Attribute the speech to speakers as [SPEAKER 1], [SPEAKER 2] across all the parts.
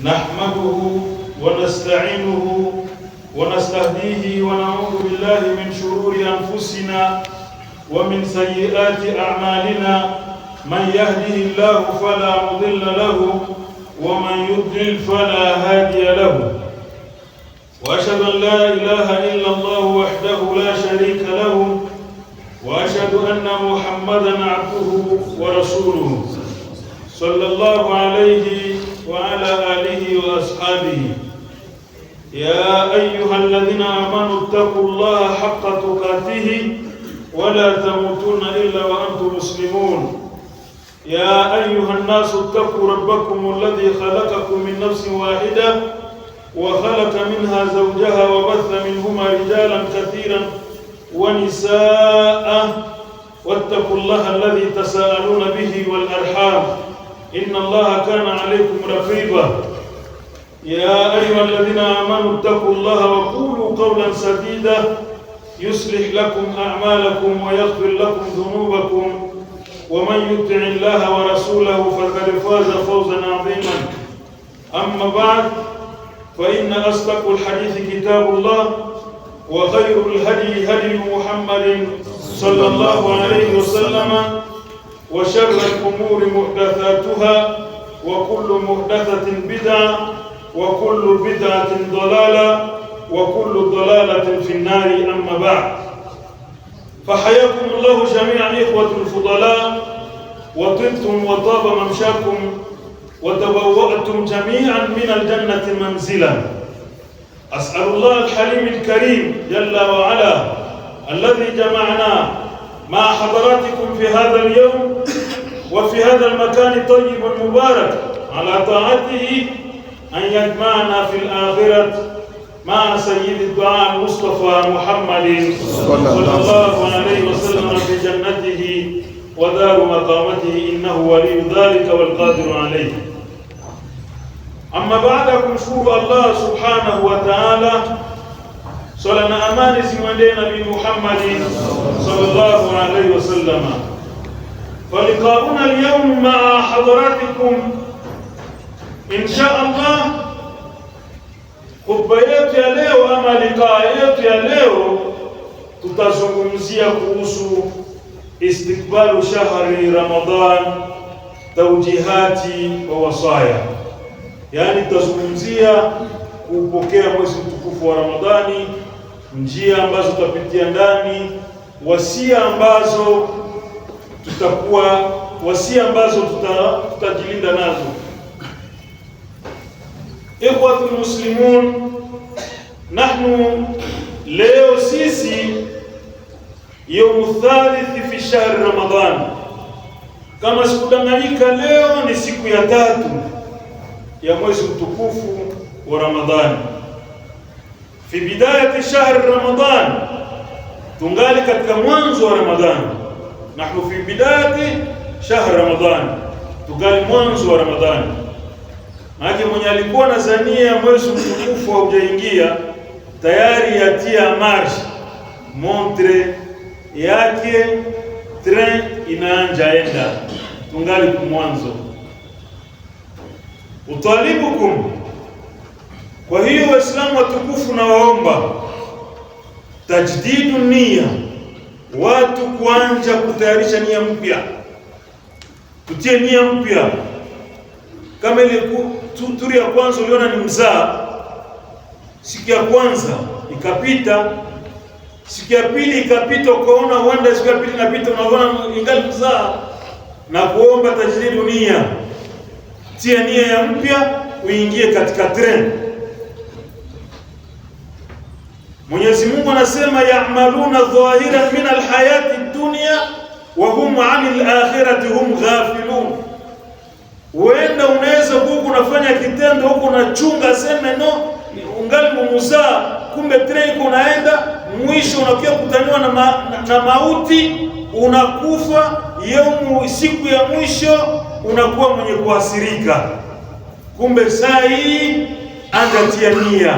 [SPEAKER 1] نحمده ونستعينه ونستهديه ونعوذ بالله من شرور أنفسنا ومن سيئات أعمالنا. من يهده الله فلا مضل له ومن يضلل فلا هادي له. وأشهد أن لا إله إلا الله وحده لا شريك له، وأشهد أن محمدا عبده ورسوله صلى الله عليه وعلى آله وأصحابه. يا أيها الذين آمنوا اتقوا الله حق تقاته ولا تموتن إلا وأنتم مسلمون. يا أيها الناس اتقوا ربكم الذي خلقكم من نفس واحدة وخلق منها زوجها وبث منهما رجالا كثيرا ونساء، واتقوا الله الذي تساءلون به والأرحام إن الله كان عليكم رقيبا. يا أيها الذين آمنوا اتقوا الله وقولوا قولا سديدا يصلح لكم أعمالكم ويغفر لكم ذنوبكم، ومن يطع الله ورسوله فقد فاز فوزا عظيما. أما بعد، فإن أصدق الحديث كتاب الله، وخير الهدي هدي محمد صلى الله عليه وسلم، وشر الأمور محدثاتها، وكل محدثة بدعة، وكل بدعة ضلالة، وكل ضلالة في النار. أما بعد، فحياكم الله جميعا إخوة الفضلاء، وطبتم وطاب ممشاكم، وتبوأتم جميعا من الجنة منزلا. أسأل الله الحليم الكريم جل وعلا الذي جمعنا مع حضراتكم في هذا اليوم وفي هذا المكان الطيب المبارك على طاعته أن يجمعنا في الآخرة مع سيد الدعاء المصطفى محمد صلى الله عليه وسلم في جنته ودار مقامته، إنه ولي ذلك والقادر عليه. أما بعد، أشكر الله سبحانه وتعالى Swala na amani zimwendee Nabii Muhammad sallallahu alayhi wasallam. Faliqauna al-yawm ma'a hadratikum insha Allah. Khutba yetu ya leo ama liqaa yetu ya leo tutazungumzia kuhusu istiqbalu shahri Ramadan, tawjihati wa wasaya. Yani tutazungumzia kupokea mwezi mtukufu wa Ramadhani, njia ambazo tutapitia ndani, wasia ambazo tutajilinda nazo. Ikhwatul muslimun, nahnu leo sisi yawmu thalith fi shahr Ramadan, kama sikudanganyika, leo ni siku ya 3 ya mwezi mtukufu wa Ramadhani. Fi bidayati shahr Ramadan, tungali katika mwanzo wa Ramadhani. Nahnu fi bidayati shahr Ramadan, tungali mwanzo wa Ramadhani. Maana mwenye alikuwa na zania mwezi mtukufu haujaingia, tayari yatia marsh montre yake, train inaanja enda, tungali mwanzo. Utalibukum, kwa hiyo Waislamu watukufu, na waomba tajdidu nia, watu kuanja kutayarisha nia mpya, tutie nia mpya. Kama ile turi ya kwanza uliona ni mzaa, siku ya kwanza ikapita, siku ya pili ikapita, ukaona huenda siku ya pili inapita, unaona ingali mzaa, na kuomba tajdidu nia, tia nia ya mpya, uingie katika trend. Mwenyezi Mungu anasema ya'maluna dhahiran min alhayati dunya wa hum 'anil akhirati hum ghafilun. Uenda unaweza huko unafanya kitendo huko unachunga, sema no ungali mumuzaa, kumbe treni unaenda mwisho unakuja kutaniwa na mauti, unakufa siku ya mwisho, unakuwa mwenye kuasirika. Kumbe saa hii angatia nia.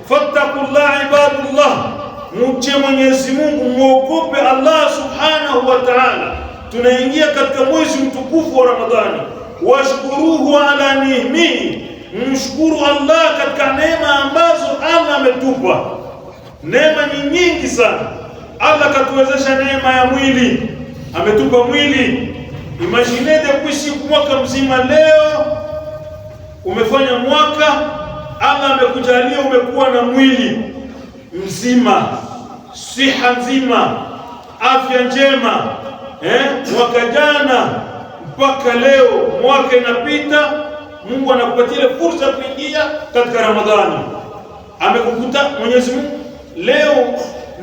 [SPEAKER 1] Fattakullah ibadullah, mche Mwenyezi Mungu, muogope Allah subhanahu wa ta'ala. Tunaingia katika mwezi mtukufu wa Ramadhani. Washkuruhu ala nihmihi, mshukuru Allah katika neema ambazo Allah ametupa. Neema ni nyingi sana. Allah katuwezesha neema ya mwili, ametupa mwili. Imaginede kuishi mwaka mzima, leo umefanya mwaka, Allah amekujalia umekuwa na mwili mzima, siha nzima, afya njema. Mwaka jana mpaka leo mwaka inapita, Mungu anakupatia fursa kuingia katika Ramadhani. Amekukuta Mwenyezi Mungu leo,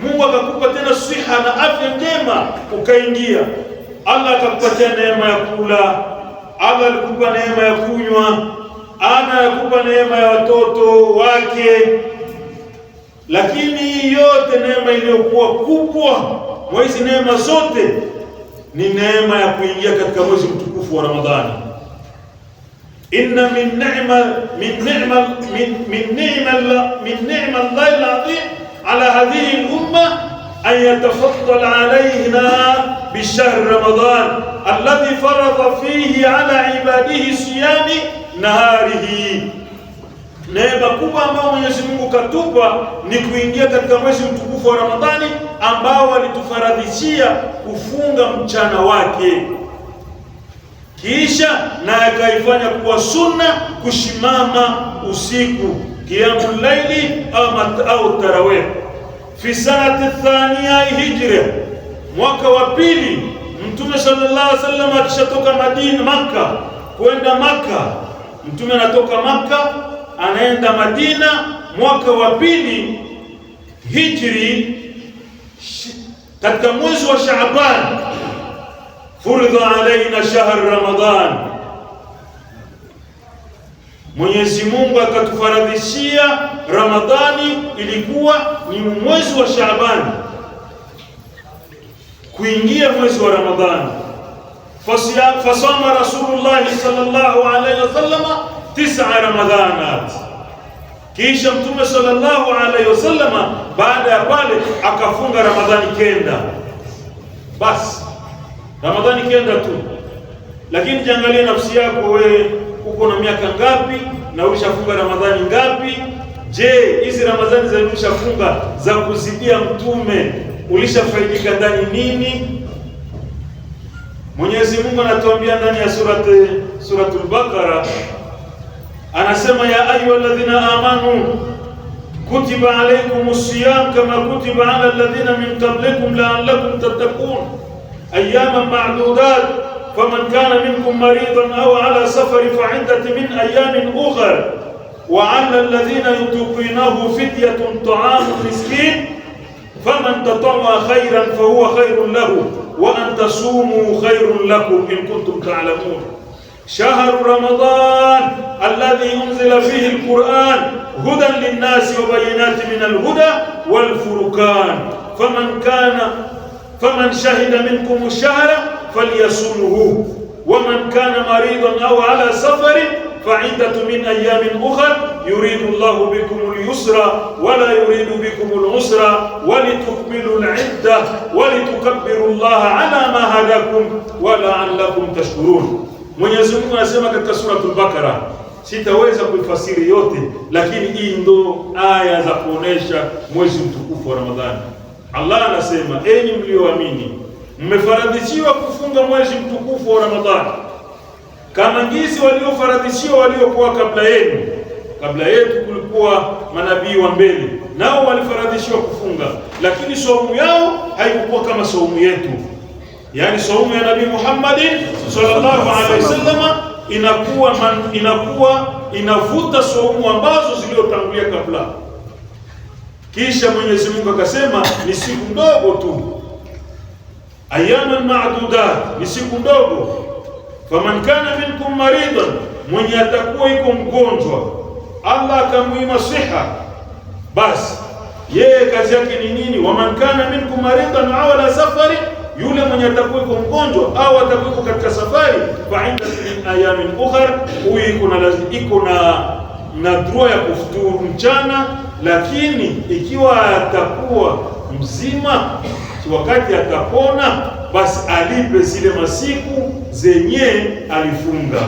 [SPEAKER 1] Mungu akakupa tena siha na afya njema, ukaingia. Allah akakupatia neema ya kula, Allah alikupa neema ya kunywa, ana alikupa neema ya watoto wake. Lakini yote neema iliyokuwa kubwa mwa hizi neema zote ni neema ya kuingia katika mwezi mtukufu wa Ramadhani. Inna min ni'ma Allah al-azim ala hadhihi al-umma an yatafaddal alayna bi shahr Ramadan alladhi farada fihi ala ibadihi siyami naharihi. Neema kubwa ambayo Mwenyezi Mungu katupa ni kuingia katika mwezi mtukufu wa Ramadhani, ambao alitufaradhishia kufunga mchana wake, kisha na akaifanya kuwa sunna kushimama usiku, qiyamul layli au tarawih. Fi sanati thaniya hijra, mwaka wa pili, Mtume sallallahu alaihi wasallam akishatoka Madina, Makka kwenda Makka, Mtume anatoka Makka anaenda Madina, mwaka wa pili hijri, katika mwezi wa Shaaban, furidha alaina shahr Ramadan. Mwenyezi Mungu akatufaradhishia Ramadhani, ilikuwa ni mwezi wa Shaaban, kuingia mwezi wa Ramadhani. Fasama Rasulullah sallallahu alayhi wasallam 9 Ramadhanat, Kisha Mtume sallallahu alaihi wasallam baada ya pale akafunga Ramadhani kenda. Basi Ramadhani kenda tu. Lakini jiangalie nafsi yako, wewe uko na miaka ngapi na ulishafunga Ramadhani ngapi? Je, hizi Ramadhani za ulishafunga za kuzidia Mtume ulishafaidika ndani nini? Mwenyezi Mungu anatuambia ndani ya suratul Baqara, anasema ya ayyuhalladhina amanu kutiba alaykumus siyam kama kutiba ala alladhina min qablikum la'allakum tattaqun ayyaman ma'dudat faman kana minkum maridan aw ala safari fa'iddatun min ayamin ukhra wa 'ala alladhina yutiqunahu fidyatun ta'amu miskin faman tatawwa khayran fahuwa khayrun lahu wa an tasumu khayrun lakum in kuntum ta'lamun. شهر رمضان الذي أنزل فيه القرآن هدى للناس وبينات من الهدى والفرقان فمن شهد منكم الشهر فليصمه ومن كان مريضا أو على سفر فعدة من أيام أخرى يريد الله بكم اليسر ولا يريد بكم العسر ولتكملوا العدة ولتكبروا الله على ما هداكم ولعلكم تشكرون. Mwenyezi Mungu anasema katika suratul Baqara, sitaweza kuifasiri yote, lakini hii ndo aya za kuonesha mwezi mtukufu wa Ramadhani. Allah anasema, enyi mlioamini, mmefaradhishiwa kufunga mwezi mtukufu wa Ramadhani kama jinsi waliofaradhishiwa waliokuwa kabla yenu. Kabla yetu kulikuwa manabii wa mbele, nao walifaradhishiwa kufunga, lakini saumu yao haikuwa kama saumu yetu. Yani saumu ya Nabii Muhammad sallallahu alaihi wasallam inavuta saumu ambazo ziliotangulia kabla. Kisha Mwenyezi Mungu akasema ni siku ndogo tu, ayaman ma'dudat, ni siku ndogo. Faman kana minkum maridan, mwenye atakuwa iko mgonjwa, Allah akamuima siha, basi yeye kazi yake ni nini? Waman kana minkum maridan aw ala safari, yule mwenye atakuwa mgonjwa au atakuwa katika safari, fa'inda min ayamin ukhra, huyu iko na droit ya kufuturu mchana. Lakini ikiwa atakuwa mzima, wakati atapona, basi alipe zile masiku zenye alifunga.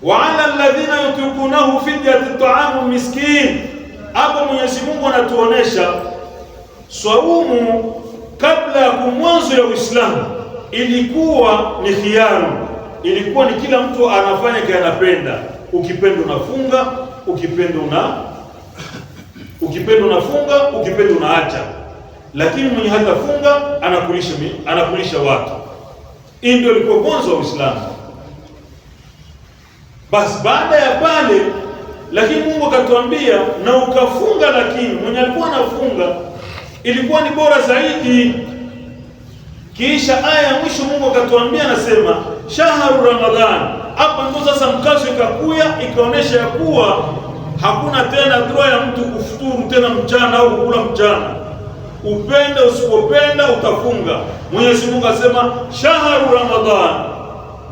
[SPEAKER 1] Wa 'ala alladhina yutiqunahu fidyatun ta'amu miskin. Hapo Mwenyezi Mungu anatuonesha saumu kabla ya mwanzo ya Uislamu ilikuwa ni khiari, ilikuwa ni kila mtu anafanya kile anapenda. Ukipenda unafunga, ukipenda unafunga, ukipenda unaacha. Lakini mwenye hatafunga anakulisha watu. Hii ndio ilikuwa mwanzo wa Uislamu. Basi baada ya pale, lakini Mungu akatuambia na ukafunga, lakini mwenye alikuwa anafunga ilikuwa ni bora zaidi. Kisha aya ya mwisho Mungu akatuambia, anasema shahru Ramadhan. Hapa ndio sasa mkazo ikakuya ikaonesha ya kuwa hakuna tena droit ya mtu kufuturu tena mchana au kukula mchana. Upende usipopenda utafunga. Mwenyezi Mungu asema shahru Ramadhan,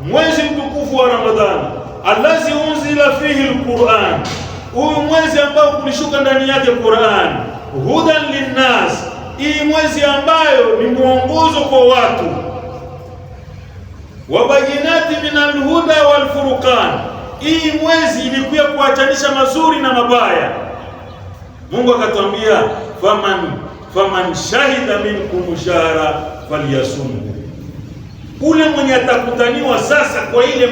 [SPEAKER 1] mwezi mtukufu wa Ramadhani, allazi unzila fihi alquran, huyu mwezi ambao kulishuka ndani yake Qur'an, hudan linnas, hii mwezi ambayo ni mwongozo kwa watu, wa bayinati min alhuda wal furqan, hii mwezi ilikuwa kuachanisha mazuri na mabaya. Mungu akatwambia faman shahida minkum shahra falyasumhu, ule mwenye atakutaniwa sasa kwa ile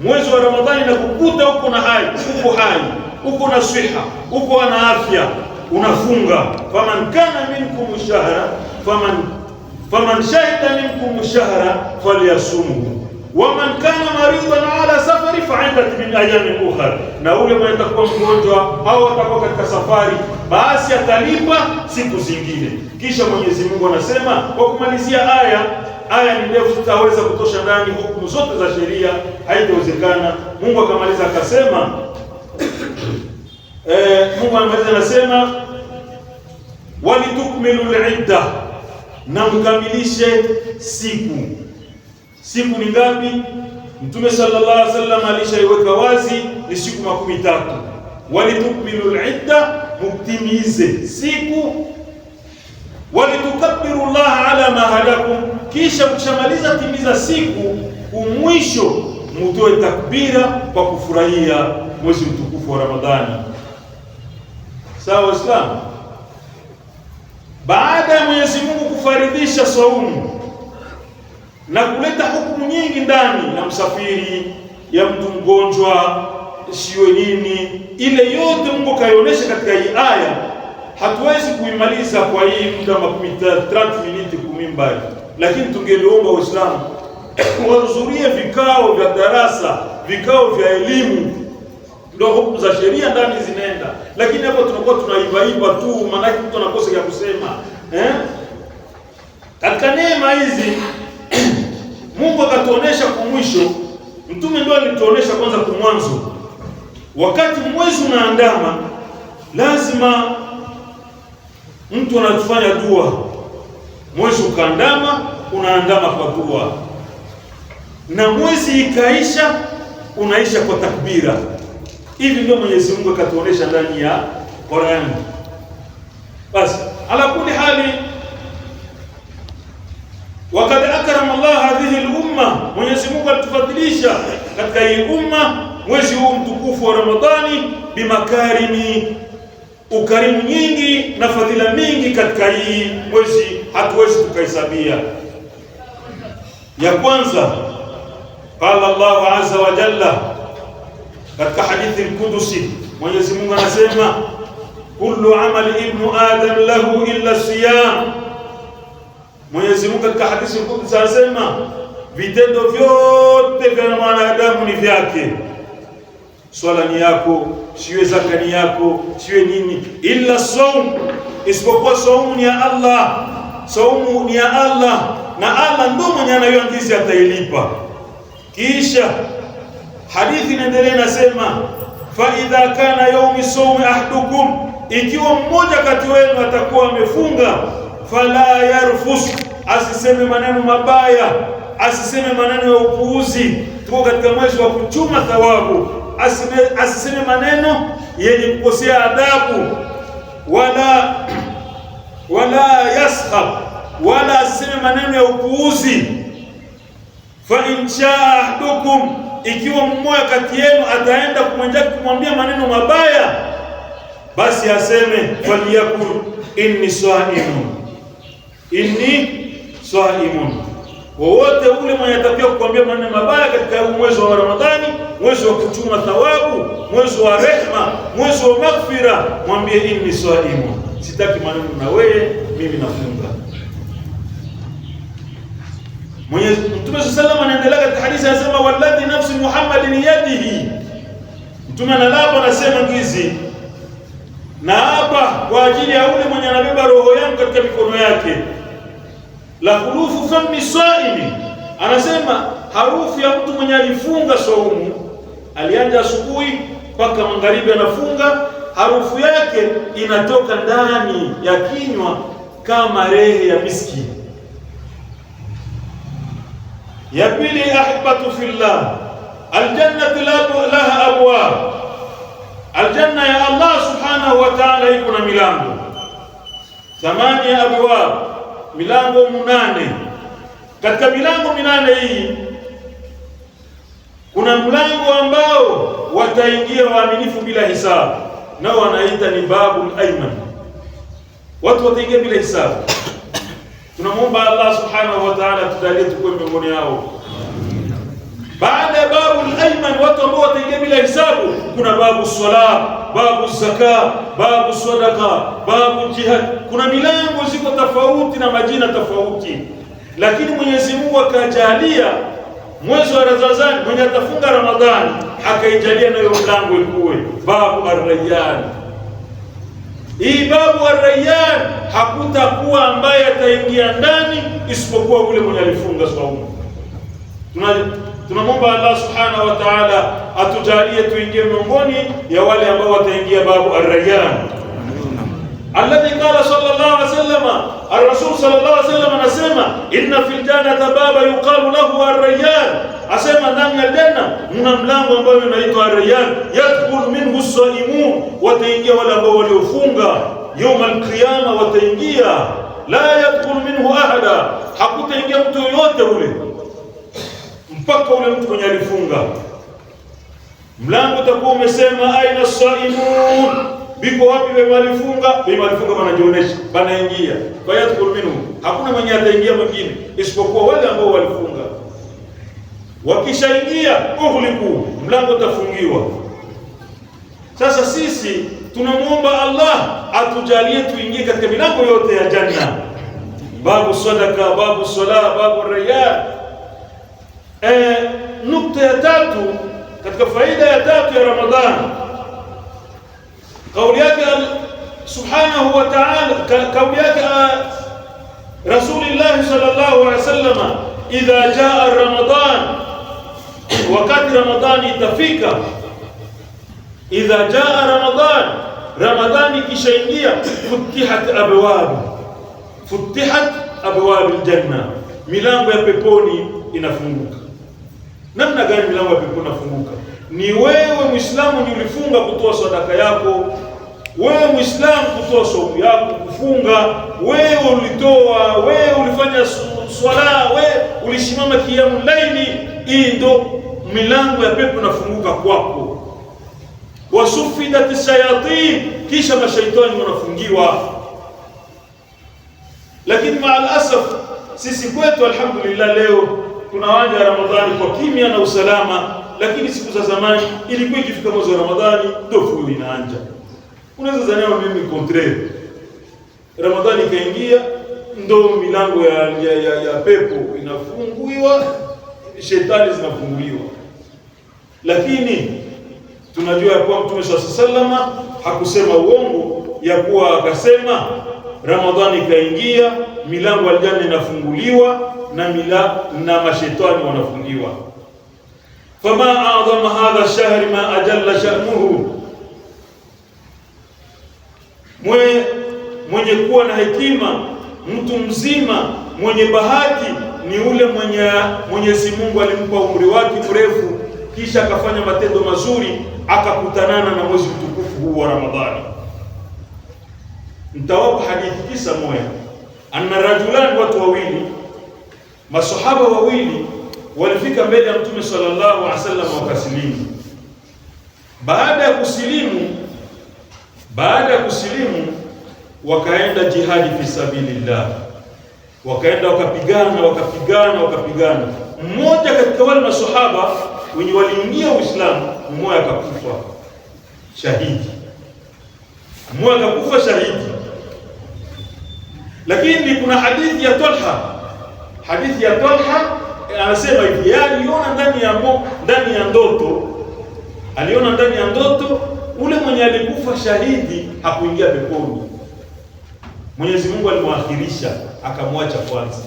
[SPEAKER 1] mwezi wa Ramadhani na kukuta uko na hai, uko na siha, uko na afya, unafunga. Faman kana minkum shahra faman shahida minkum shahra falyasumhu waman kana maridan ala safari fa'iddat min ayamin ukhra, na ule mwenye atakuwa mgonjwa au atakuwa katika safari, basi atalipa siku zingine. Kisha Mwenyezi Mungu anasema kwa kumalizia aya ni ndefu, tutaweza kutosha ndani hukumu zote za sheria, haitawezekana. Mungu akamaliza akasema Mungu anasema walitukmilu al-idda, na mkamilishe siku. Siku ni ngapi? Mtume sallallahu alaihi wasallam alishaiweka wazi ni siku 13. Walitukmilu al-idda, muktimize siku. Walitukabbiru Allah ala ma hadakum, kisha mkishamaliza timiza siku, umwisho mutoe takbira kwa kufurahia mwezi mtukufu wa Ramadhani. Sawa Waislamu? Baada ya Mwenyezi Mungu kufaridhisha saumu na kuleta hukumu nyingi ndani ya msafiri, ya mtu mgonjwa, siwe nini, ile yote Mungu kaionyesha katika hii aya. Hatuwezi kuimaliza kwa hii muda 30 minutes kumimbali, lakini tungeliomba Waislamu wahudhurie vikao vya darasa, vikao vya elimu, ndio hukumu za sheria ndani zinaenda. Lakini hapo tunakuwa tunaibaiba tu, maana mtu anakosa ya kusema katika neema hizi Mungu akatuonesha kwa mwisho. Mtume ndio alituonesha kwanza kwa mwanzo, wakati mwezi unaandama lazima mtu anatufanya dua. Mwezi ukaandama, unaandama kwa dua, na mwezi ikaisha, unaisha kwa takbira. Hivi ndio Mwenyezi Mungu akatuonesha ndani ya Qur'an. Basi ala kulli hali, wakad akrama Allah hadhihi al-umma, Mwenyezi Mungu alitufadhilisha katika hii umma mwezi huu mtukufu wa Ramadhani bimakarimi, ukarimu nyingi na fadhila mingi katika hii mwezi, hatuwezi tukahesabia. Ya kwanza, qala Allah azza wa jalla katika hadithi al-Qudusi, Mwenyezi Mungu anasema kullu amali ibnu adam lahu illa siyam. Mwenyezi Mungu katika hadithi al-Qudusi anasema vitendo vyote vya mwanadamu ni vyake. Swala ni yako, siwe zaka ni yako, siwe nini, illa saum, isipokuwa saumu ni ya Allah. Saumu ni ya Allah, na Allah ndio mwenye anayoangizi atailipa. Kisha hadithi inaendelea inasema fa idha kana yawmi sawmi ahdukum, ikiwa mmoja kati wenu atakuwa amefunga, fala yarfus, asiseme maneno mabaya, asiseme maneno ya upuuzi. Tuko katika mwezi wa kuchuma thawabu. Asiseme maneno yenye kukosea adabu, wala yaskhab, wala asiseme maneno ya upuuzi. Fa in shaa ahdukum, ikiwa mmoja kati yenu ataenda kumwambia maneno mabaya, basi aseme faliyakul inni saimun, inni saimun. Wowote ule mwenye atakiwa kukwambia maneno mabaya katika mwezi wa Ramadhani, mwezi wa kuchuma thawabu, mwezi wa rehma, mwezi wa maghfira, mwambie inni saimun, sitaki maneno na wewe, mimi nafunga. Mtume sallallahu anaendelea katika hadithi anasema walladhi nafsi Muhammadin yadihi, Mtume analapa anasema ngizi, na hapa kwa ajili ya ule mwenye anabeba roho yangu katika mikono yake, la khulufu fami saimi, anasema harufu ya mtu mwenye alifunga saumu, alianza asubuhi mpaka magharibi anafunga, harufu yake inatoka ndani ya kinywa kama rehe ya miski. Ya pili, ahibatu fillah, aljannatu laha abwab, aljanna ya Allah subhanahu wa ta'ala iko na milango 8 abwab, milango 8. Katika milango 8 hii kuna mlango ambao wataingia waaminifu bila hisabu, nao wanaita ni babul ayman, watu wataingia bila hisabu. Tunamwomba Allah subhanahu wa ta'ala tujalie tukue miongoni yao. Baada ya babul ayman, watu ambao wataingia bila hisabu, kuna babu swala, babu zaka, babu sadaqa, babu jihad. Kuna milango ziko tofauti na majina tofauti, lakini Mwenyezi Mungu akajalia mwezi wa Ramadhani, mwenye atafunga Ramadhani akaijalia nayo mlango ikuwe babu ar-rayyan. Hii babu ar-rayyan hakutakuwa ambaye ataingia ndani isipokuwa yule mwenye alifunga saumu. Tunamwomba Allah subhanahu wa ta'ala atujalie tuingie miongoni ya wale ambao wataingia babu ar-rayyan. Alladhi qala sallallahu alaihi wasallam, ar-rasul Rasul sallallahu alaihi wasallam anasema inna fil jannati baba yuqalu lahu ar-rayyan, asema ndani ya janna mna mlango ambao unaitwa ar-rayyan, yadkhulu minhu as-saimun, wataingia wale ambao waliofunga. Yawm al-qiyama wataingia, la yadkhulu minhu ahada, hakutaingia mtu yoyote ule mpaka ule mtu mwenye alifunga. Mlango utakuwa umesema aina as-saimun, biko wapi walifunga? Walifunga wanajionyesha, wanaingia. Kwa hiyo yadkhulu minhu, hakuna mwenye ataingia mwingine isipokuwa wale ambao walifunga. Wakishaingia ughliqu, mlango utafungiwa. Sasa sisi tunamuomba Allah atujalie tuingie katika milango yote ya janna, babu sadaka, babu sala, babu rayyan. Nukta ya tatu katika faida ya tatu ya Ramadhani, kauli yake subhanahu wa ta'ala, kauli yake Rasulullah sallallahu alaihi wasallam, idha jaa Ramadan, wakati Ramadhani itafika, idha jaa Ramadan, Ramadhani kishaingia, futihat abwab aljanna, milango ya peponi inafunguka. Namna gani milango ya peponi inafunguka? Ni wewe Muislamu ni ulifunga kutoa sadaka yako, wewe Muislamu kutoa saumu yako, kufunga, wewe ulitoa, wewe ulifanya swala, wewe ulisimama kiamu laili, hii ndo milango ya pepo inafunguka kwako. Wasufidat shayatin, kisha mashaitani wanafungiwa. Lakini maalasaf sisi kwetu alhamdulillah leo tunawaja Ramadhani kwa kimya na usalama, lakini siku za zamani ilikuwa ikifika mwezi wa Ramadhani ndio fujo inaanza. Unaweza zania mimi contraire, Ramadhani kaingia ndio milango ya pepo inafunguliwa, shetani zinafunguliwa. Lakini tunajua ya kuwa Mtume SAW hakusema uongo, ya kuwa akasema Ramadhani kaingia, milango ya janna inafunguliwa na mashetani wanafungiwa. Fama a'zama hadha ash-shahr ma ajalla sha'nuhu, mwenye kuwa na hekima, mtu mzima mwenye bahati ni ule Mwenyezi Mungu alimpa umri wake mrefu, kisha akafanya matendo mazuri, akakutanana na mwezi mtukufu huu wa Ramadhani. Nitawapa hadithi kisa moja. Anna rajulani, watu wawili, masahaba wawili walifika mbele ya Mtume sallallahu alaihi wasallam wakasilimu. Baada ya kusilimu wakaenda jihadi fi sabilillah, wakaenda wakapigana. Mmoja katika wale masahaba wenye waliingia Uislamu, mmoja akakufa shahidi. Lakini kuna hadithi ya Talha anasema hivi, aliona ndani ya ndoto ule mwenye alikufa shahidi hakuingia peponi. Mwenyezi Mungu alimwakhirisha, akamwacha kwanza.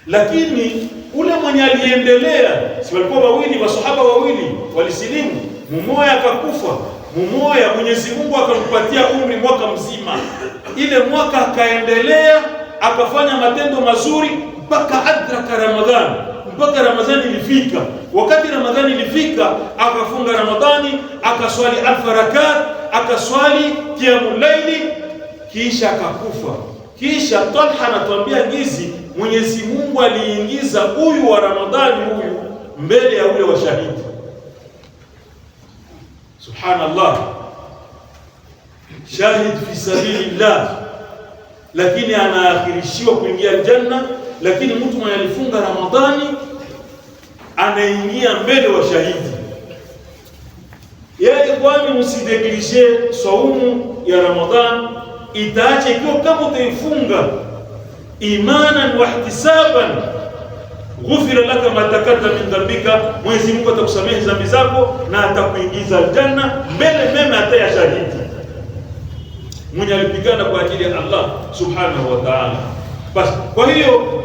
[SPEAKER 1] Lakini ule mwenye aliendelea, si walikuwa wawili, masahaba wawili walisilimu, mmoja akakufa, mmoja Mwenyezi Mungu akampatia umri mwaka mzima. Ile mwaka akaendelea, akafanya matendo mazuri mpaka adraka Ramadhani, mpaka Ramadhani ilifika. Wakati Ramadhani ilifika, akafunga Ramadhani, akaswali al-farakat, akaswali qiyamul layli, kisha akakufa. Kisha Talha anatuambia gizi, Mwenyezi Mungu aliingiza huyu wa Ramadhani huyu mbele ya ule wa shahidi. Subhanallah, shahid fi sabilillah, lakini anaakhirishiwa kuingia janna. Lakini mtu mwenye alifunga Ramadhani anaingia mbele wa shahidi. Yeye kwani msideglishe saumu ya Ramadhani, itaacha ikiwa kama utaifunga imanan wa ihtisaban, ghufira laka ma taqaddama min dhanbika, Mwenyezi Mungu atakusamehe dhambi zako na atakuingiza aljanna mbele mema hata ya shahidi mwenye alipigana kwa ajili ya Allah subhanahu wa ta'ala. Basi kwa hiyo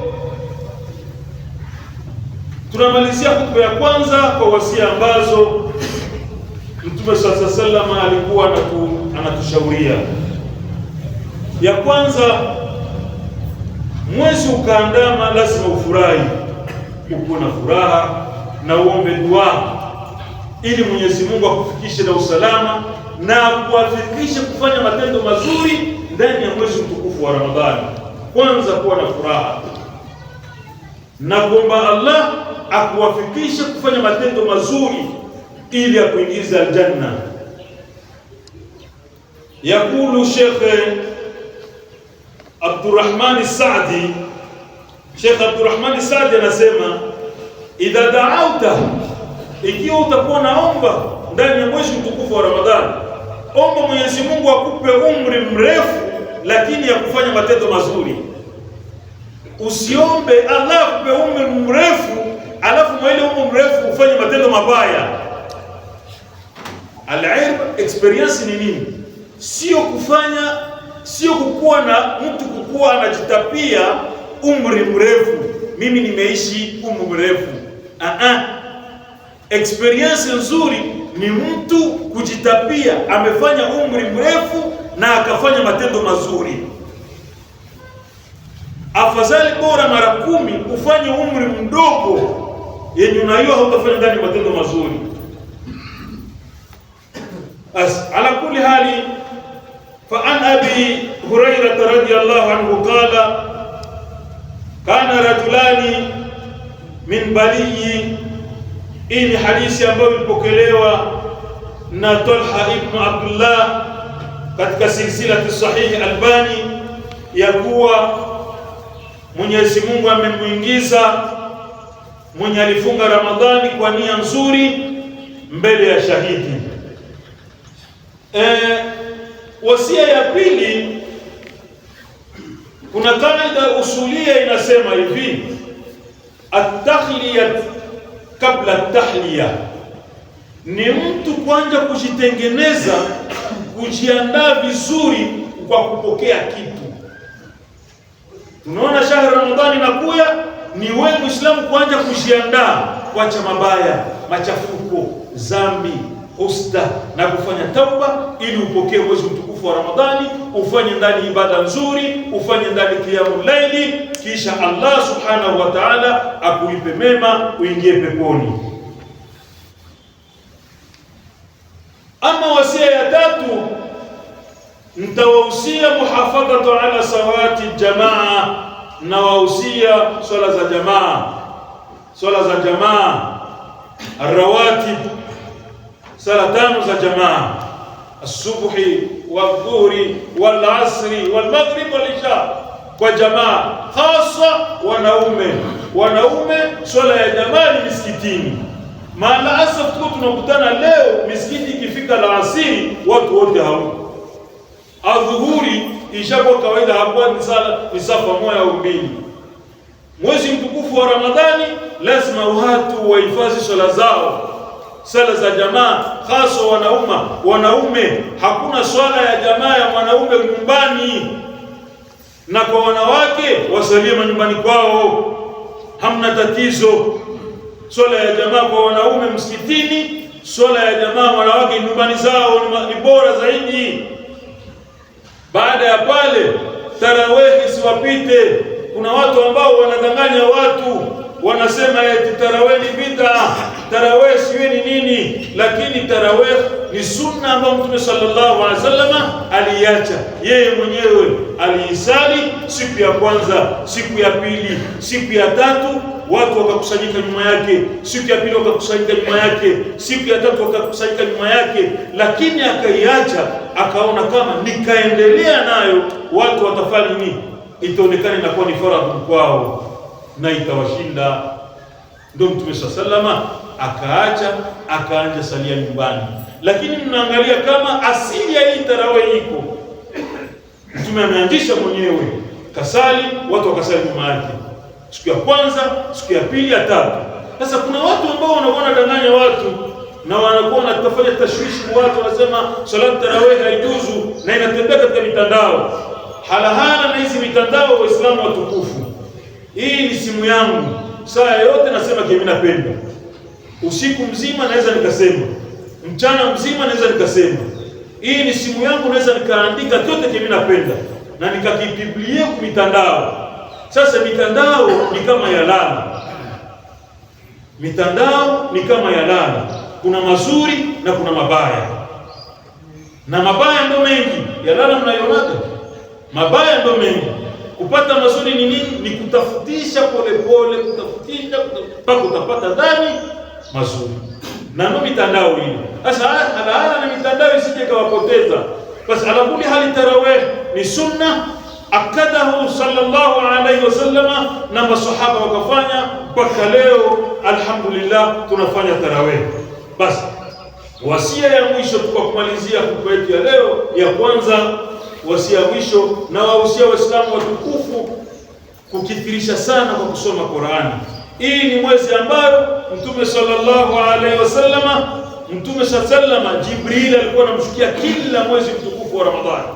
[SPEAKER 1] tunamalizia hutuba ya kwanza kwa wasia ambazo Mtume sallallahu alaihi wasallam alikuwa anatushauria. Ya kwanza, Mwezi ukaandama, lazima ufurahi, uko na furaha na uombe dua ili Mwenyezi Mungu akufikishe na usalama na kuwafikishe kufanya matendo mazuri ndani ya mwezi mtukufu wa Ramadhani. Kwanza kuwa na furaha na kuomba Allah akuwafikishe kufanya matendo mazuri ili akuingize aljanna. Yakulu Sheikh Abdurrahman Saadi, Sheikh Abdurrahman Saadi anasema, idha da'auta, ikiwa utakuwa naomba ndani ya mwezi mtukufu wa Ramadhani, omba Mwenyezi Mungu akupe umri mrefu lakini ya kufanya matendo mazuri. Usiombe Allah akupe umri mrefu alafu mwele umri mrefu ufanye matendo mabaya. Al-ilm, experience ni nini? Sio kukuwa na mtu kukuwa anajitapia umri mrefu, mimi nimeishi umri mrefu. Experience nzuri ni mtu kujitapia amefanya umri mrefu na akafanya matendo mazuri. Afadhali bora mara 10 ufanye umri mdogo yenye unajua hautafanya ndani matendo mazuri. Ala kulli hali, fa an Abi Hurairah radhiyallahu anhu qala kana rajulani min Bali. Hii ni hadithi ambayo ilipokelewa na Talha ibn Abdullah katika silsilati sahihi Albani, ya kuwa Mwenyezi Mungu amemuingiza mwenye alifunga Ramadhani kwa nia nzuri mbele ya shahidi. Wasia ya pili, kuna kaida usulia inasema hivi, at-tahliyat kabla at-tahliya, ni mtu kwanza kujitengeneza, kujiandaa vizuri kwa kupokea kitu. Tunaona shahri Ramadhani inakuja, ni wewe Muislamu kwanza kujiandaa kuacha mabaya, machafuko, zambi, usta na kufanya tauba ili upokee mwezi mtukufu wa Ramadhani, ufanye ndani ibada nzuri, ufanye ndani qiyamul laili, kisha Allah subhanahu wa ta'ala akulipe mema, uingie peponi. Ama wasia ya tatu, nitawahusia muhafadhatu ala salawati jamaa, na wahusia swala za jamaa, arrawatib, sala 5 za jamaa, asubuhi wadhuhuri walasri walmaghrib walisha, kwa jamaa, hasa wanaume swala ya jamaa ni misikitini. Maana asaf tunakutana leo misikiti ikifika la asiri watu wote hauko. Adhuhuri ishakuwa kawaida, hakuwa ni safa moja au mbili. Mwezi mtukufu wa Ramadhani lazima watu wahifadhi swala zao, sala za jamaa, hasa wanaume. Hakuna swala ya jamaa ya mwanaume nyumbani, na kwa wanawake wasalie manyumbani kwao, hamna tatizo. Swala ya jamaa kwa wanaume msikitini, swala ya jamaa wanawake nyumbani zao ni bora zaidi. Baada ya pale, tarawehi siwapite. Kuna watu ambao wanadanganya watu, wanasema eti tarawih ni bid'a, tarawih siwe ni nini, lakini tarawih ni sunna ambayo Mtume sallallahu alaihi wasallam aliacha. Yeye mwenyewe aliisali siku ya kwanza, siku ya pili, siku ya tatu watu wakakusanyika nyuma yake, siku ya pili wakakusanyika nyuma yake, siku ya tatu wakakusanyika nyuma yake, lakini akaiacha. Akaona kama nikaendelea nayo watu watafanya nini, itaonekana inakuwa ni faradhi kwao na itawashinda. Ndio Mtume sallallahu akaacha, akaanja salia nyumbani. Lakini mnaangalia kama asili ya hii tarawih iko, Mtume ameanzisha mwenyewe, kasali, watu wakasali nyuma yake, siku ya kwanza, siku ya pili, ya tatu. Sasa kuna watu ambao wanaona danganya watu na wanakuwa wanatafanya tashwishi kwa watu, wanasema salat tarawih haijuzu na inatembea katika mitandao. Halahala na hizi mitandao, Waislamu watukufu, hii ni simu yangu, saa yote nasema kile ninapenda. Usiku mzima naweza nikasema, mchana mzima naweza nikasema. Hii ni simu yangu, naweza nikaandika chote kile ninapenda na nikakibiblia kwa mitandao. Sasa mitandao ni kama yalala, mitandao ni kama yalala, kuna mazuri na kuna mabaya, na mabaya ndo mengi. Yalala mnayonaga, mabaya ndo mengi. Kupata mazuri ni nini? Ni kutafutisha polepole, kutafutisha mpaka utapata ndani mazuri, na ndo mitandao hii. Sasa hala na mitandao isije kawapoteza. Basi ala kulli hali, tarawih ni sunna akadahu sallallahu alayhi wasallama, na masahaba wakafanya mpaka leo. Alhamdulillah tunafanya tarawih. Basi wasia ya mwisho kwa kumalizia hotuba yetu ya leo ya kwanza, wasia mwisho na wahusia Waislamu watukufu kukithirisha sana kwa kusoma Qur'ani. Hii ni mwezi ambayo Mtume sallallahu alayhi wasallama, Mtume sallama Jibril alikuwa anamshukia kila mwezi mtukufu wa Ramadhani.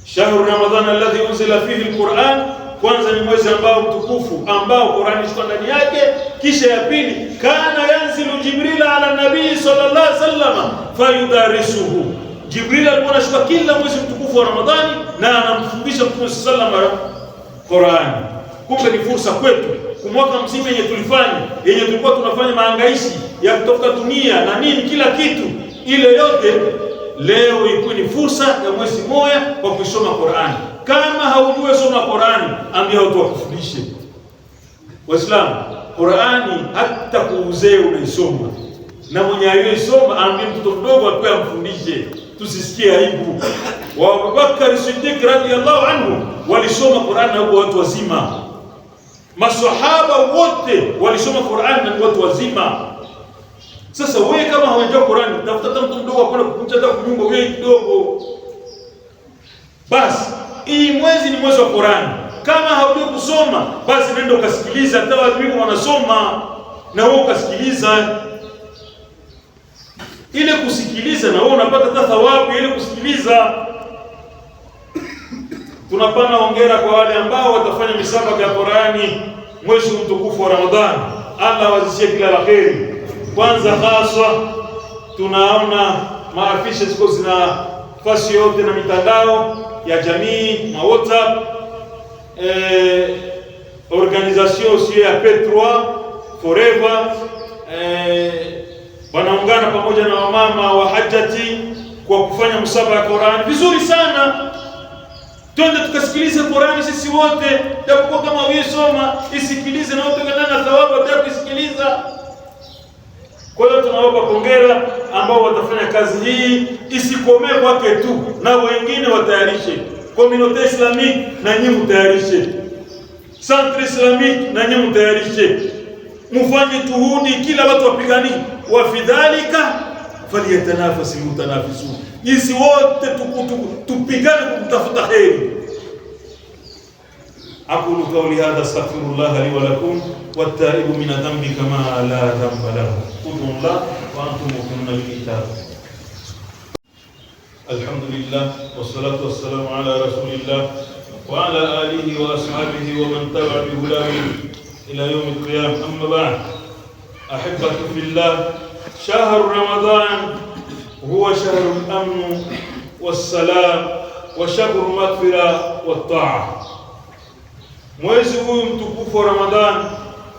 [SPEAKER 1] Shahru Ramadhan alladhi unzila fihi alquran, kwanza ni mwezi ambao mtukufu ambao Qur'ani iko ndani yake. Kisha ya pili, kana yanzilu Jibril ala nabii sallallahu alayhi wasallam fayudarisuhu, Jibril alikuwa anashuka kila mwezi mtukufu wa Ramadhani na anamfundisha Mtume sallallahu alayhi wasallam Qur'ani. Kumbe ni fursa kwetu kumwaka mzima yenye tulifanya, yenye tulikuwa tunafanya maangaishi ya kutafuta dunia na nini kila kitu ile yote, leo ilikuwa ni fursa ya mwezi moja kwa kusoma Qur'ani. Kama haujui soma Qur'ani, ambia watu wakufundishe. Waislamu, Qur'ani hata kuuzee unaisoma, na mwenye aliyesoma ambie mtoto mdogo akwe amfundishe, tusisikie aibu. Wa Abubakar Siddiq radhiyallahu anhu walisoma Qur'ani na watu wazima. Maswahaba wote walisoma Qur'ani na watu wazima. Sasa wewe kama hujajua Qur'ani, tafuta mtu mdogo akona kukucha hata kunyumba wewe kidogo. Basi hii mwezi ni mwezi wa Qur'ani. Kama haujui kusoma, basi nenda ukasikiliza, hata watu wanasoma na wewe ukasikiliza. Ile kusikiliza na wewe unapata hata thawabu ile kusikiliza. Tunapana hongera kwa wale ambao watafanya misabaka ya Qur'ani mwezi mtukufu wa Ramadhani. Allah wazishie kila la kheri. Kwanza haswa tunaona maafisha ziko zina fasi yote na mitandao ya jamii na WhatsApp, organisation sio ya P3 Forever, wanaungana pamoja na wamama wa hajati kwa kufanya msabaka ya Qur'ani. Vizuri sana. Twende tukasikilize Qur'ani sisi wote, japokuwa kama wewe soma, isikilize na wote kana thawabu watakusikiliza. Kwa hiyo tunawapa pongera ambao watafanya kazi hii, isikomee kwake tu, na wengine watayarishe. Communauté islamique na nyinyi mtayarishe, Centre islamique na nyinyi mtayarishe, mfanye juhudi, kila watu wapigani wa fidhalika falyatanafasi mutanafisun. Sisi wote tupigane kutafuta kheri. Aqulu qawli hadha astaghfirullah li wa lakum wattaibu min dhanbi kama la dhanba lahu. Qulullah wa antum mu'minuna bil kitab. Alhamdulillah wassalatu wassalamu ala rasulillah wa ala alihi wa ashabihi wa man tabi'a bi hudahu ila yawm al-qiyamah. Amma ba'd. Ahibbatu fillah, shahr Ramadan huwa shahru al-amn was-salam wa shahru al-maghfirah wat-ta'ah. Mwezi huu mtukufu wa Ramadhani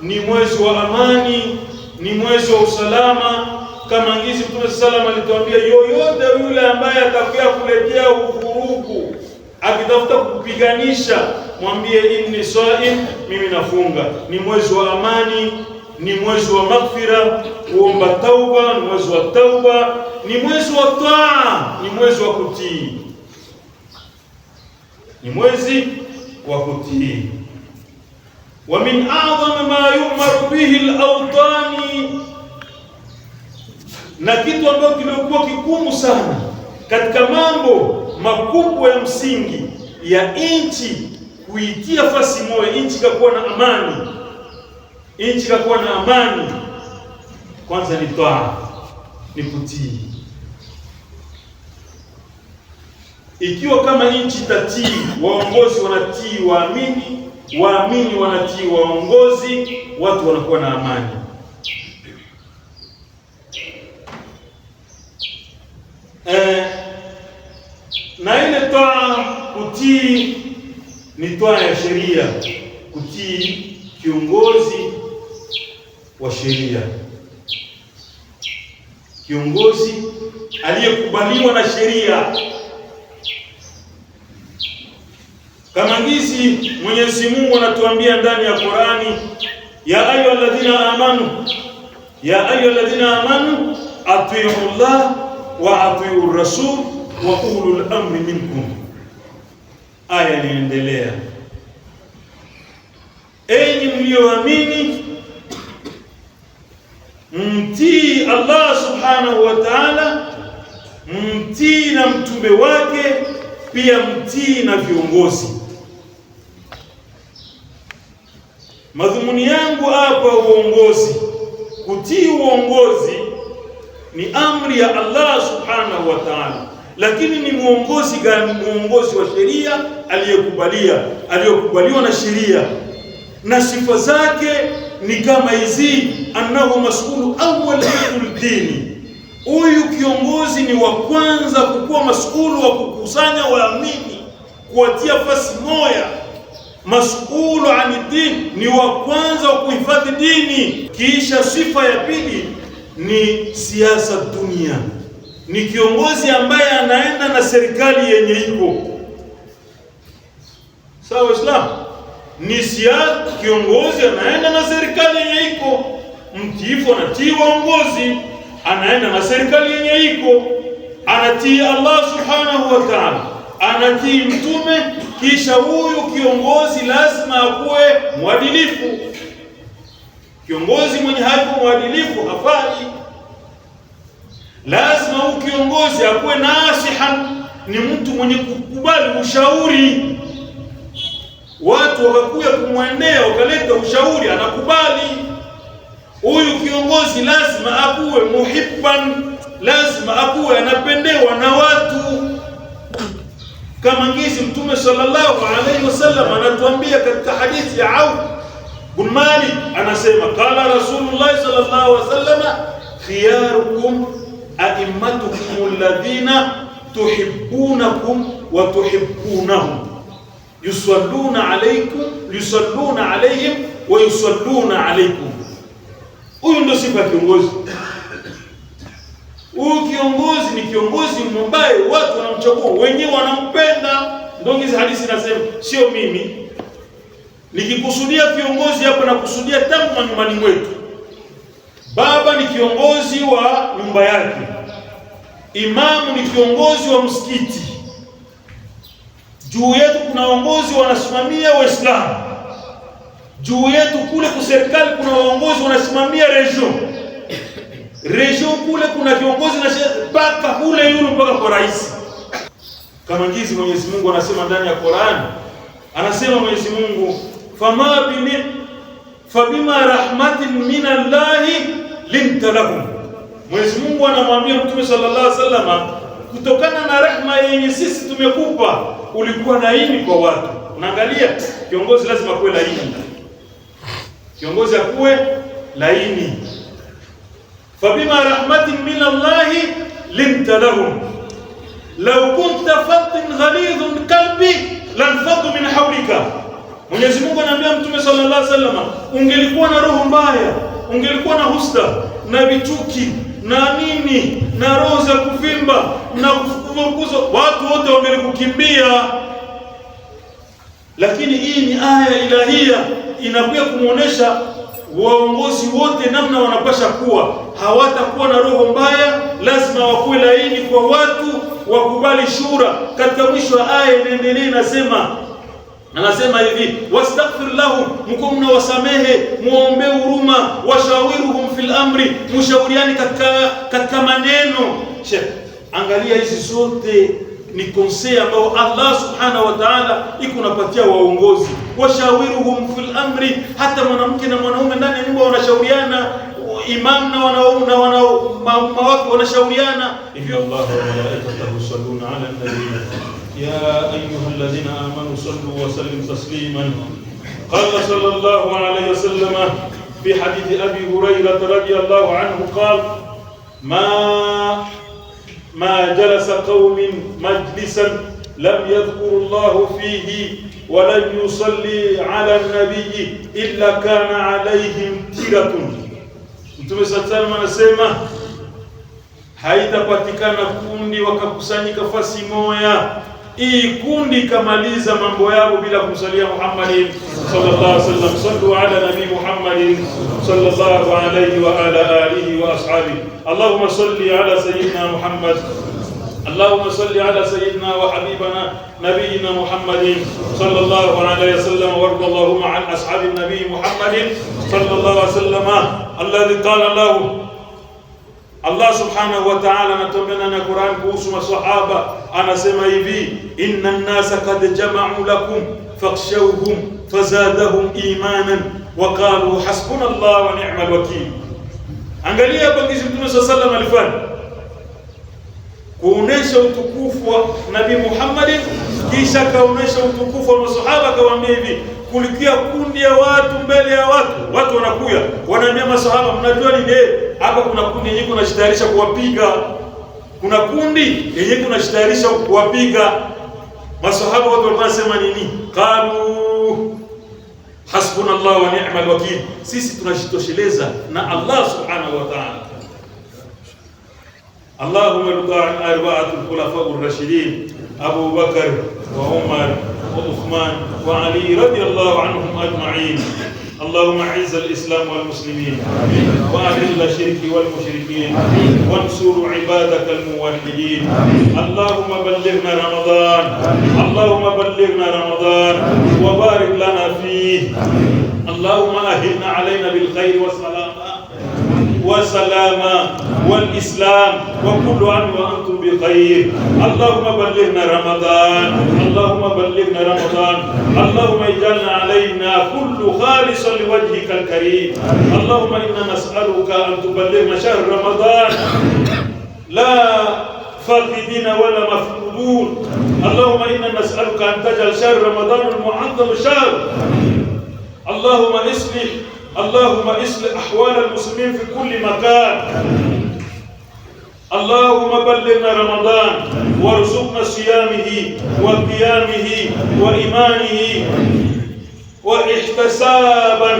[SPEAKER 1] ni mwezi wa amani, ni mwezi wa usalama. Kama ngizi Mtume sallallahu alayhi wasallam alituambia, yoyote yule ambaye atakuja kuletea uvurugu, akitafuta kupiganisha, mwambie inni saim, mimi nafunga. Ni mwezi wa amani, ni mwezi wa maghfira, kuomba tauba, ni mwezi wa tauba, ni mwezi wa taa, ni mwezi wa kutii, ni mwezi wa kutii. Wa min a'zami ma yu'maru bihi al-awtani, na kitu ambacho kilikuwa kigumu sana katika mambo makubwa ya msingi ya nchi kuitia fasi moja, nchi kakuwa na amani, nchi kakuwa na amani, kwanza ni taa, ni kutii. Ikiwa kama nchi tatii, waongozi wanatii waamini, waamini wanatii waongozi, watu wanakuwa na amani. Na ile taa, kutii, ni toa ya sheria, kutii kiongozi wa sheria, kiongozi aliyekubaliwa na sheria. Kama hizi Mwenyezi Mungu anatuambia ndani ya Qur'ani, ya ayyuhalladhina amanu atii'u Allah wa atii'u rasul wa ulul amri minkum. Aya inaendelea, enyi mlioamini, mtii Allah subhanahu wa ta'ala, mtii na mtume wake, pia mtii na viongozi. Madhumuni yangu hapa uongozi, kutii uongozi ni amri ya Allah subhanahu wa ta'ala, lakini ni muongozi gani? Muongozi wa sheria aliyokubaliwa na sheria, na sifa zake ni kama hizi: annahu mas'ulu awwal dini. Huyu kiongozi ni wa kwanza kukuwa mas'ulu wa kukusanya waamini, kuwatia fasi moja. Mas'ulu ani dini, ni wa kwanza wa kuhifadhi dini. Kisha sifa ya pili ni siasa dunia, ni kiongozi ambaye anaenda na serikali yenye iko sawa. Waislamu, ni kiongozi anaenda na serikali yenye iko mtiifu, anatii waongozi, anaenda na serikali yenye iko, anatii Allah subhanahu wa ta'ala, anatii mtume. Kisha huyu kiongozi lazima akuwe mwadilifu. Kiongozi mwenye haiko mwadilifu hafai. Lazima huyu kiongozi akuwe nasihan, ni mtu mwenye kukubali ushauri. Watu wakakuja kumwendea wakaleta ushauri, anakubali. Huyu kiongozi lazima akuwe muhibban, lazima akuwe anapendewa na watu. Kama ngizi Mtume sallallahu alayhi wasallam anatuambia katika hadithi ya Auf bin Malik, anasema qala Rasulullah sallallahu alayhi wasallam, khiyarukum a'immatukum alladhina tuhibbunakum wa tuhibbunahum, yusalluna alayhim wa yusalluna alaykum. Huyu ndio sifa ya kiongozi. Huyu kiongozi ni kiongozi ambaye watu wanamchagua, wenyewe wanampenda. Ndio hizi hadithi nasema, sio mimi nikikusudia kiongozi hapa, nakusudia tangu manyumbani mwetu. Baba ni kiongozi wa nyumba yake, imamu ni kiongozi wa msikiti, juu yetu kuna waongozi wanasimamia Waislamu, juu yetu kule kwa serikali kuna waongozi wanasimamia region kule kuna kiongozi na mpaka kule yule mpaka kwa rais. Kama ngizi Mwenyezi Mungu anasema ndani ya Qur'an, anasema Mwenyezi Mungu, fabima rahmatin minallahi linta lahum. Mwenyezi Mungu anamwambia Mtume sallallahu alaihi wasallam, kutokana na rehema yenye sisi tumekupa, ulikuwa laini kwa watu. Unaangalia, kiongozi lazima kuwe laini, kiongozi akuwe laini. Fabima rahmatin minallahi linta lahum law kunta faddan ghalidhun qalbi lanfaddu min hawlika. Mwenyezi Mungu anamwambia Mtume sallallahu alaihi wasallam, ungelikuwa na roho mbaya, ungelikuwa na husda na vichuki na nini na roho za kuvimba na kufukuza, watu wote wangelikukimbia. Lakini hii ni aya ilahia, inakuja kumuonesha waongozi wote namna wanapasha kuwa. Hawatakuwa na roho mbaya, lazima wakuwe laini kwa watu, wakubali shura. Katika mwisho wa aya inaendelea anasema hivi, wastaghfir lahum, mko mnawasamehe, muombe huruma, washawiruhum fil amri, mshauriani katika maneno. Sheikh, angalia hizi zote ni konsei ambao Allah subhanahu wa ta'ala iko napatia waongozi. Washawiruhum fil amri, hata mwanamke na mwanaume ndani ya nyumba wanashauriana, imam na wanaume wake wanashauriana. Hivyo Allah wa malaikatahu yusalluna ala nabi ya ayyuhalladhina amanu sallu wa sallimu tasliman. Qala sallallahu alayhi wasallam fi hadith Abi Hurairah radhiyallahu anhu qala ما جلس قوم مجلسا لم يذكر الله فيه ولم يصلي على النبي إلا كان عليهم تيرة. Mtume sallallahu anasema haitapatikana kundi wakakusanyika fasi moja, hii kundi kamaliza mambo yao bila kumsalia Muhammadin sallallahu alaihi wasallam. Sallu ala nabi Muhammadin sallallahu alaihi wa ala alihi wa ashabihi. Allahumma salli ala sayyidina Muhammad. اللهم صل على سيدنا وحبيبنا نبينا محمد صلى الله عليه وسلم، وارض اللهم عن أصحاب النبي محمد صلى الله عليه وسلم الذي قال له الله سبحانه وتعالى نتمنى أن القرآن كوسم الصحابة أنا سمعي إن الناس قد جمعوا لكم فاخشوهم فزادهم إيمانا وقالوا حسبنا الله ونعم الوكيل. Angalia bangizi Mtume sallallahu alaihi wasallam alifanya kuonesha utukufu wa Nabii Muhammad, kisha kaonesha utukufu wa masahaba. Akawaambia hivi, kulikia kundi ya watu mbele ya watu wanakuja wanaambia masahaba, mnajua nini hapa? Kuna kundi yenyewe kunashitayarisha kuwapiga, kuna kundi yenyewe kunashitayarisha kuwapiga. Masahaba watu walikuwa wanasema nini? Qalu hasbunallahu wa ni'mal wakeel, sisi tunajitosheleza na Allah subhanahu wa ta'ala. اللهم ارض عن أربعة الخلفاء الراشدين أبو بكر وعمر وعثمان وعلي رضي الله عنهم أجمعين. اللهم اعز الإسلام والمسلمين وأذل الشرك والمشركين وانصر عبادك الموحدين. اللهم بلغنا رمضان، اللهم بلغنا رمضان وبارك لنا فيه. اللهم أهلنا علينا بالخير والسلام والإسلام وكل عام وأنتم بخير. اللهم بلغنا رمضان، اللهم بلغنا رمضان. اللهم اجعلنا علينا كل خالصا لوجهك الكريم. اللهم إنا نسألك أن تبلغنا شهر رمضان لا فاقدين ولا مفقودون. اللهم إنا نسألك أن تجعل شهر رمضان المعظم شهر. اللهم اصلح أحوال المسلمين في كل مكان. اللهم بلغنا رمضان وارزقنا صيامه وقيامه وإيمانه واحتسابا.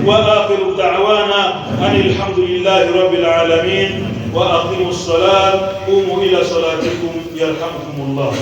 [SPEAKER 1] وآخر دعوانا أن الحمد لله رب العالمين، وأقيموا الصلاة، قوموا إلى صلاتكم يرحمكم الله.